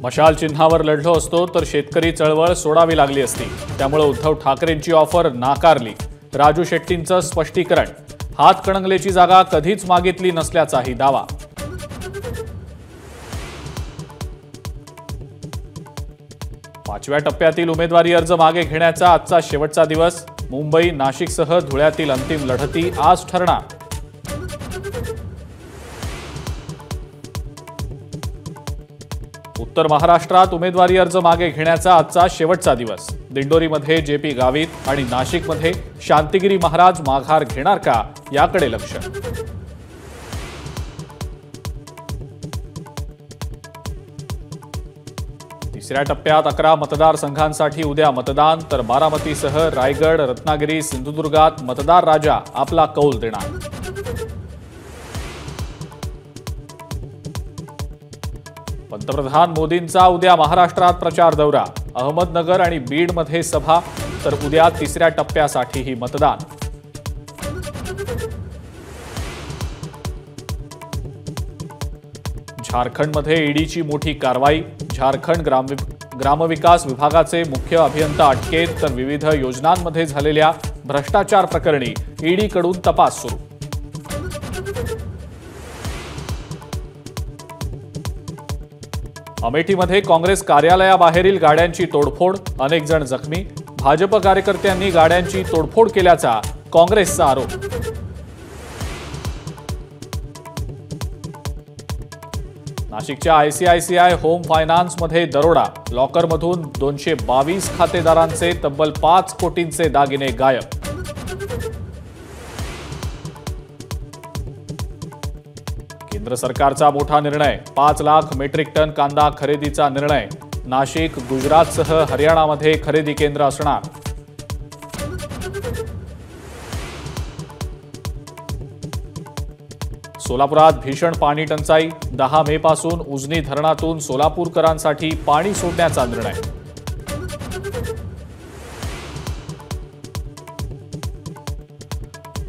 मशाल चिन्हावर लढलो असतो तर शेतकरी चळवळ सोडावी लागली असती, त्यामुळे उद्धव ठाकरेंची ऑफर नाकारली। राजू शेट्टींचं स्पष्टीकरण, हातकणंगलेची जागा कधीच मागितली नसल्याचाही दावा। पाचव्या टप्प्यातील उमेदवारी अर्ज मागे घेण्याचा आजचा शेवटचा दिवस। मुंबई, नाशिकसह धुळ्यातील अंतिम लढती आज ठरणार। उत्तर महाराष्ट्रात उमेदवारी अर्ज मागे घेण्याचा आजचा शेवटचा दिवस। दिंडोरीमध्ये जेपी गावित आणि नाशिकमध्ये शांतिगिरी महाराज माघार घेणार का, याकडे लक्ष। तिसऱ्या टप्प्यात 11 मतदारसंघांसाठी उद्या मतदान, तर बारामतीसह रायगड, रत्नागिरी, सिंधुदुर्गात मतदार राजा आपला कौल देणार। पंतप्रधान मोदींचा उद्या महाराष्ट्रात प्रचार दौरा। अहमदनगर आणि बीडमध्ये सभा, तर उद्या तिसऱ्या टप्प्यासाठीही मतदान। झारखंडमध्ये ईडीची मोठी कारवाई। झारखंड ग्रामविकास विभागाचे मुख्य अभियंता अटकेत, तर विविध योजनांमध्ये झालेल्या भ्रष्टाचार प्रकरणी ईडीकडून तपास सुरू। अमेठीमध्ये काँग्रेस कार्यालयाबाहेरील गाड्यांची तोडफोड, अनेक जण जखमी। भाजप कार्यकर्त्यांनी गाड्यांची तोडफोड केल्याचा काँग्रेसचा आरोप। नाशिकच्या आयसीआयसीआय होम फायनान्समध्ये दरोडा, लॉकरमधून 222 खातेदारांचे तब्बल 5 कोटींचे दागिने गायब। केंद्र सरकारचा मोठा निर्णय, 5 लाख मेट्रिक टन कांदा खरेदीचा निर्णय। नाशिक, गुजरातसह हरियाणामध्ये खरेदी केंद्र असणार। सोलापुरात भीषण पाणी टंचाई, 10 मे पासून उजनी धरणातून सोलापूरकरांसाठी पाणी सोडण्याचा निर्णय।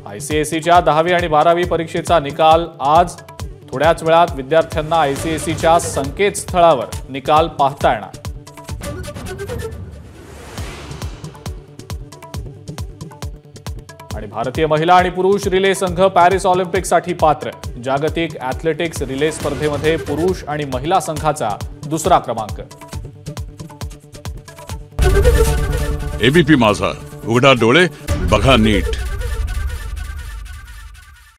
आयसीएसईच्या 10वी आणि 12वी परीक्षेचा निकाल आज। थोड्याच वेळात विद्यार्थ्यांना आयसीएसईच्या संकेतस्थळावर निकाल पाहता येणार। आणि भारतीय महिला आणि पुरुष रिले संघ पॅरिस ऑलिम्पिकसाठी पात्र। जागतिक ॲथलेटिक्स रिले स्पर्धेमध्ये पुरुष आणि महिला संघाचा दुसरा क्रमांक। एबीपी माझा, उघडा डोळे बघा नीट।